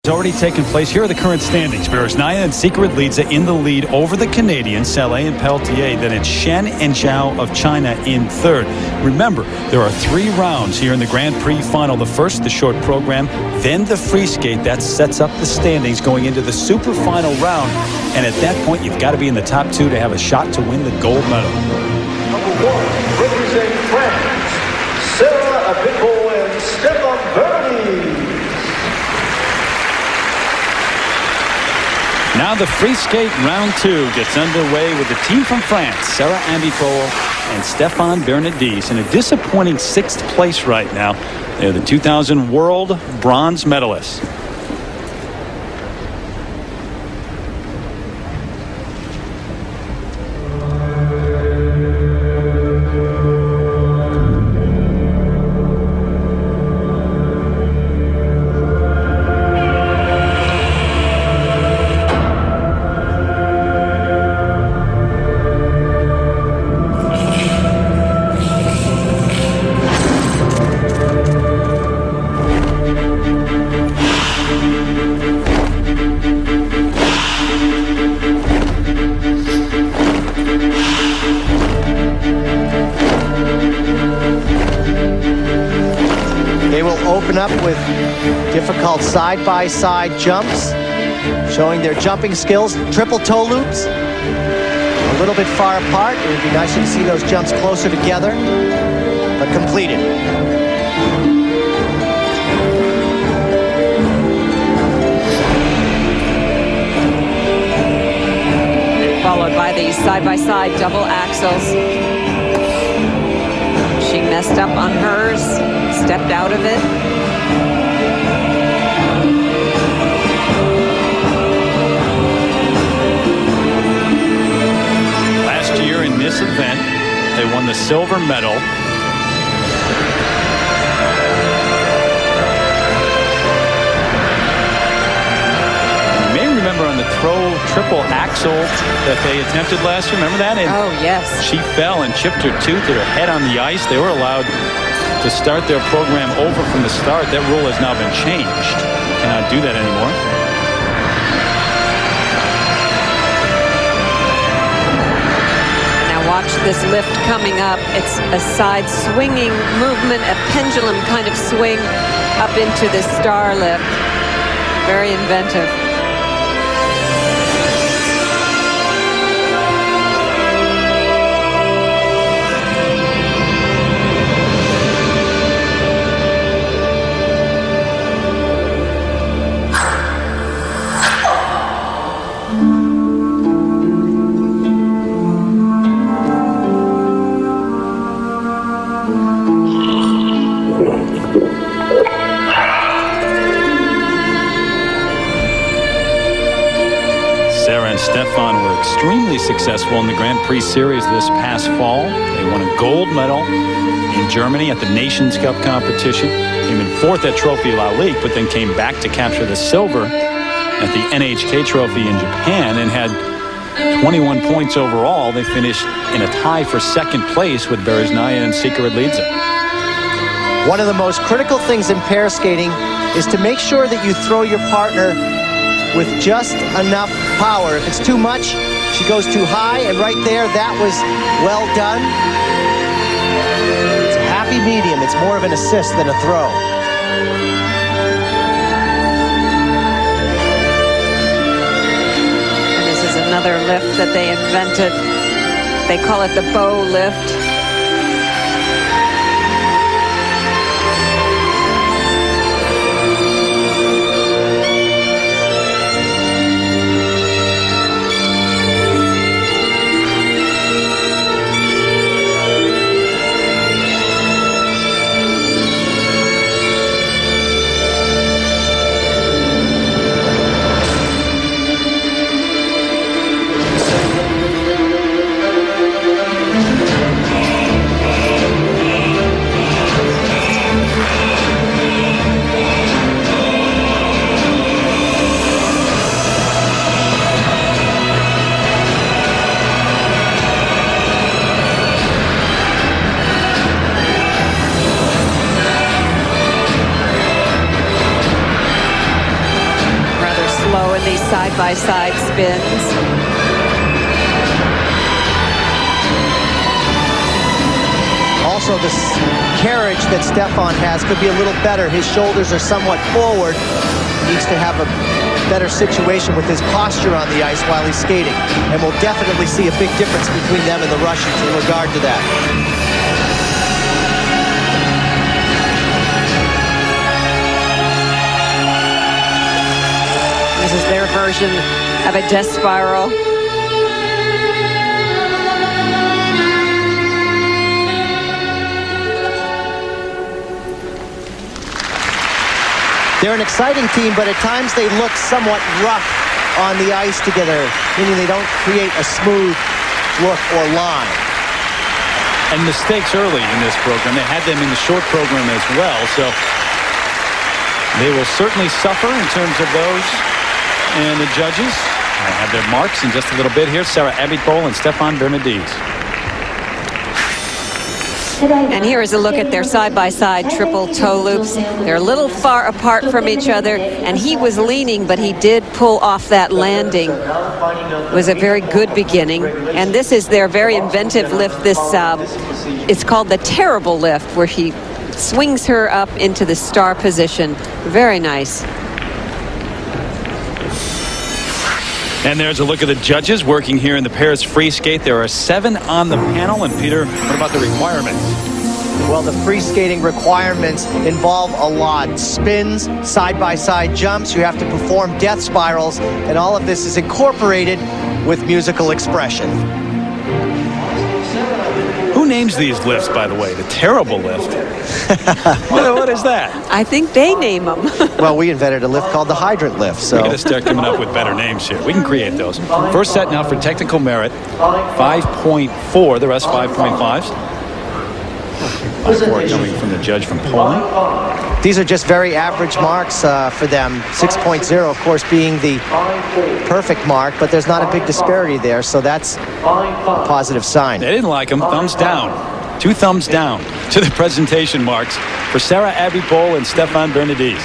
It's already taken place. Here are the current standings. Beresnaya and Secret-Lidze in the lead over the Canadians, Saleh and Pelletier. Then it's Shen and Zhao of China in third. Remember, there are 3 rounds here in the Grand Prix Final. The first, the short program, then the free skate. That sets up the standings going into the super final round. And at that point, you've got to be in the top 2 to have a shot to win the gold medal. Number 1, representing France, Abitbol-Bernadis. Now the free skate round 2 gets underway with the team from France, Sarah Abitbol and Abitbol-Bernadis, in a disappointing 6th place right now. They're the 2000 world bronze medalists. They will open up with difficult side-by-side jumps, showing their jumping skills. Triple toe loops, a little bit far apart. It would be nice to see those jumps closer together, but completed. Followed by the side-by-side double axels. She messed up on hers, stepped out of it. Last year in this event, they won the silver medal. You may remember on the triple axel that they attempted last year. Remember that? And oh, yes. She fell and chipped her tooth or her head on the ice. They were allowed to start their program over from the start. That rule has now been changed. You cannot do that anymore. Now watch this lift coming up. It's a side swinging movement, a pendulum kind of swing up into the star lift. Very inventive. Sarah and Stefan were extremely successful in the Grand Prix Series this past fall. They won a gold medal in Germany at the Nations Cup competition. Came in 4th at Trophy La Ligue, but then came back to capture the silver at the NHK Trophy in Japan and had 21 points overall. They finished in a tie for 2nd place with Beresnaya and Secret-Lidze. One of the most critical things in pair skating is to make sure that you throw your partner with just enough power. If it's too much, she goes too high, and right there, that was well done. It's a happy medium. It's more of an assist than a throw. And this is another lift that they invented. They call it the bow lift. on these side-by-side spins. Also, the carriage that Stefan has could be a little better. His shoulders are somewhat forward. He needs to have a better situation with his posture on the ice while he's skating. And we'll definitely see a big difference between them and the Russians in regard to that. This is their version of a death spiral. They're an exciting team, but at times they look somewhat rough on the ice together, meaning they don't create a smooth look or line. And mistakes early in this program. They had them in the short program as well, so they will certainly suffer in terms of those. And the judges have their marks in just a little bit here. Sarah Abitbol and Abitbol-Bernadis. And here is a look at their side-by-side triple toe loops. They're a little far apart from each other, and he was leaning, but he did pull off that landing. It was a very good beginning. And this is their very inventive lift. This it's called the terrible lift, where he swings her up into the star position. Very nice. And there's a look at the judges working here in the pairs free skate. There are 7 on the panel. And Peter, what about the requirements? Well, the free skating requirements involve a lot. Spins, side-by-side jumps. You have to perform death spirals. And all of this is incorporated with musical expression. Who names these lifts, by the way? The terrible lift. What is that? I think they name them. Well, we invented a lift called the hydrant lift. So we got to start coming up with better names here. We can create those. First set now for technical merit, 5.4. The rest 5.5s. 5.4 coming from the judge from Poland. These are just very average marks for them. 6.0, of course, being the perfect mark, but there's not a big disparity there, so that's a positive sign. They didn't like them. Thumbs down. 2 thumbs down to the presentation marks for Sarah Abitbol and Abitbol-Bernadis.